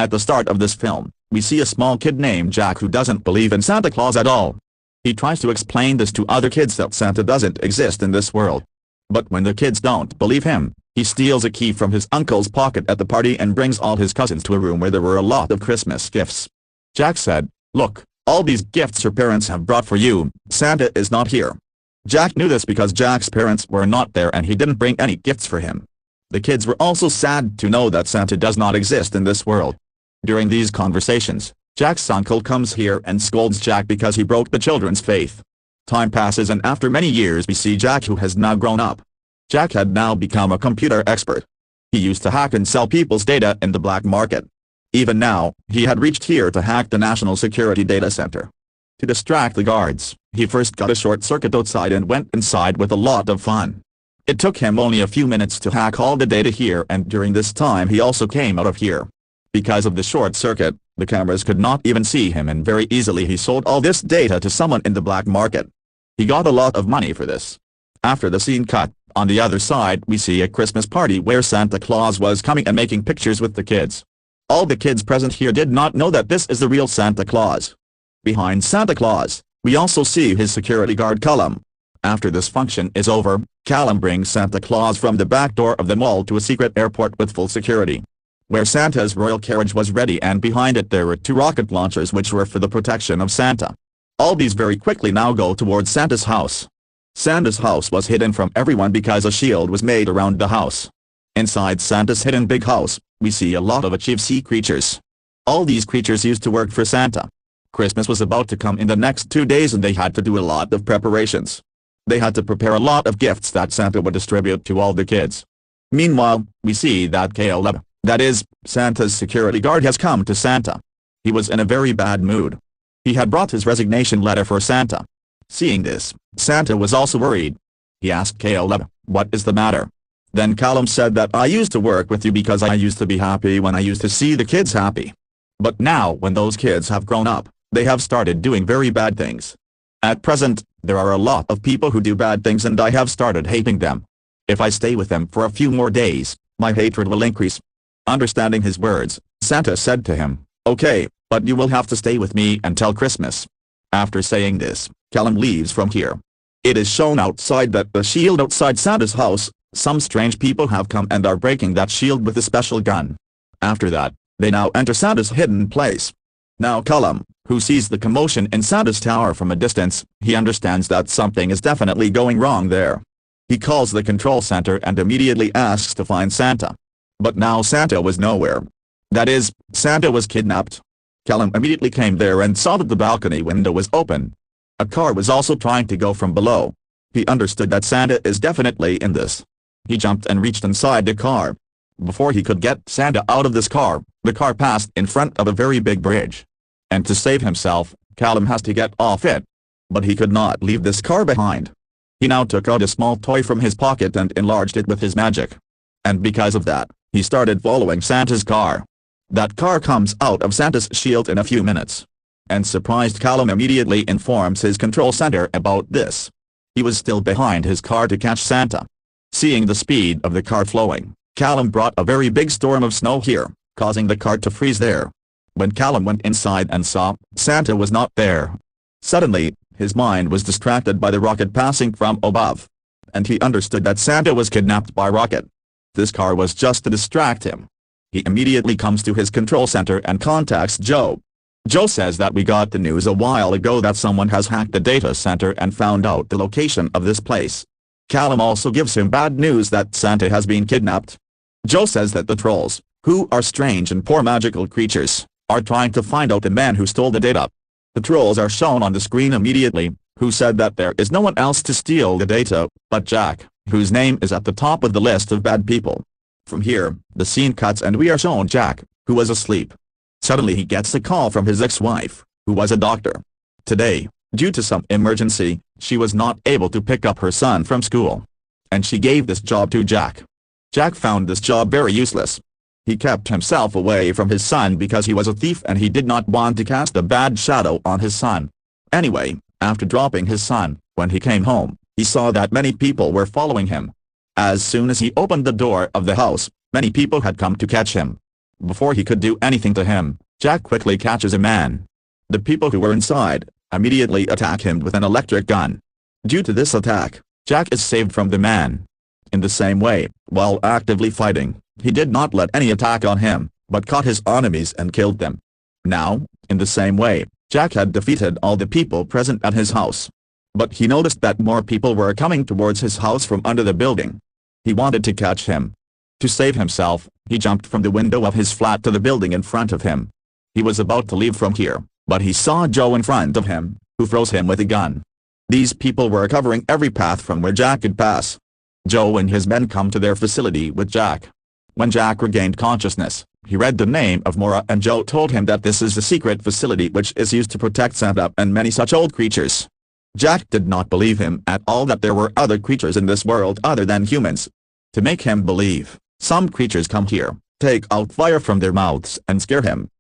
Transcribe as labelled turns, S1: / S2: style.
S1: At the start of this film, we see a small kid named Jack who doesn't believe in Santa Claus at all. He tries to explain this to other kids that Santa doesn't exist in this world. But when the kids don't believe him, he steals a key from his uncle's pocket at the party and brings all his cousins to a room where there were a lot of Christmas gifts. Jack said, "Look, all these gifts your parents have brought for you. Santa is not here." Jack knew this because Jack's parents were not there and he didn't bring any gifts for him. The kids were also sad to know that Santa does not exist in this world. During these conversations, Jack's uncle comes here and scolds Jack because he broke the children's faith. Time passes and after many years we see Jack, who has now grown up. Jack had now become a computer expert. He used to hack and sell people's data in the black market. Even now, he had reached here to hack the National Security Data Center. To distract the guards, he first got a short circuit outside and went inside with a lot of fun. It took him only a few minutes to hack all the data here, and during this time he also came out of here. Because of the short circuit, the cameras could not even see him, and very easily he sold all this data to someone in the black market. He got a lot of money for this. After the scene cut, on the other side we see a Christmas party where Santa Claus was coming and making pictures with the kids. All the kids present here did not know that this is the real Santa Claus. Behind Santa Claus, we also see his security guard Callum. After this function is over, Callum brings Santa Claus from the back door of the mall to a secret airport with full security, where Santa's royal carriage was ready, and behind it there were 2 rocket launchers which were for the protection of Santa. All these very quickly now go towards Santa's house. Santa's house was hidden from everyone because a shield was made around the house. Inside Santa's hidden big house, we see a lot of achieve sea creatures. All these creatures used to work for Santa. Christmas was about to come in the next 2 days and they had to do a lot of preparations. They had to prepare a lot of gifts that Santa would distribute to all the kids. Meanwhile, we see that Caleb, that is, Santa's security guard, has come to Santa. He was in a very bad mood. He had brought his resignation letter for Santa. Seeing this, Santa was also worried. He asked Caleb, "What is the matter?" Then Callum said that "I used to work with you because I used to be happy when I used to see the kids happy. But now when those kids have grown up, they have started doing very bad things. At present, there are a lot of people who do bad things and I have started hating them. If I stay with them for a few more days, my hatred will increase." Understanding his words, Santa said to him, "Okay, but you will have to stay with me until Christmas." After saying this, Callum leaves from here. It is shown outside that the shield outside Santa's house, some strange people have come and are breaking that shield with a special gun. After that, they now enter Santa's hidden place. Now Callum, who sees the commotion in Santa's tower from a distance, he understands that something is definitely going wrong there. He calls the control center and immediately asks to find Santa. But now Santa was nowhere. That is, Santa was kidnapped. Callum immediately came there and saw that the balcony window was open. A car was also trying to go from below. He understood that Santa is definitely in this. He jumped and reached inside the car. Before he could get Santa out of this car, the car passed in front of a very big bridge. And to save himself, Callum has to get off it. But he could not leave this car behind. He now took out a small toy from his pocket and enlarged it with his magic. And because of that, he started following Santa's car. That car comes out of Santa's shield in a few minutes. And surprised Callum immediately informs his control center about this. He was still behind his car to catch Santa. Seeing the speed of the car flowing, Callum brought a very big storm of snow here, causing the car to freeze there. When Callum went inside and saw Santa was not there, suddenly, his mind was distracted by the rocket passing from above. And he understood that Santa was kidnapped by rocket. This car was just to distract him. He immediately comes to his control center and contacts Joe. Joe says that we got the news a while ago that someone has hacked the data center and found out the location of this place. Callum also gives him bad news that Santa has been kidnapped. Joe says that the trolls, who are strange and poor magical creatures, are trying to find out the man who stole the data. The trolls are shown on the screen immediately, who said that there is no one else to steal the data, but Jack, whose name is at the top of the list of bad people. From here, the scene cuts and we are shown Jack, who was asleep. Suddenly he gets a call from his ex-wife, who was a doctor. Today, due to some emergency, she was not able to pick up her son from school. And she gave this job to Jack. Jack found this job very useless. He kept himself away from his son because he was a thief and he did not want to cast a bad shadow on his son. Anyway, after dropping his son, when he came home, he saw that many people were following him. As soon as he opened the door of the house, many people had come to catch him. Before he could do anything to him, Jack quickly catches a man. The people who were inside immediately attack him with an electric gun. Due to this attack, Jack is saved from the man. In the same way, while actively fighting, he did not let any attack on him, but caught his enemies and killed them. Now, in the same way, Jack had defeated all the people present at his house. But he noticed that more people were coming towards his house from under the building. He wanted to catch him. To save himself, he jumped from the window of his flat to the building in front of him. He was about to leave from here, but he saw Joe in front of him, who froze him with a gun. These people were covering every path from where Jack could pass. Joe and his men come to their facility with Jack. When Jack regained consciousness, he read the name of Mora, and Joe told him that this is the secret facility which is used to protect Santa and many such old creatures. Jack did not believe him at all that there were other creatures in this world other than humans. To make him believe, some creatures come here, take out fire from their mouths and scare him,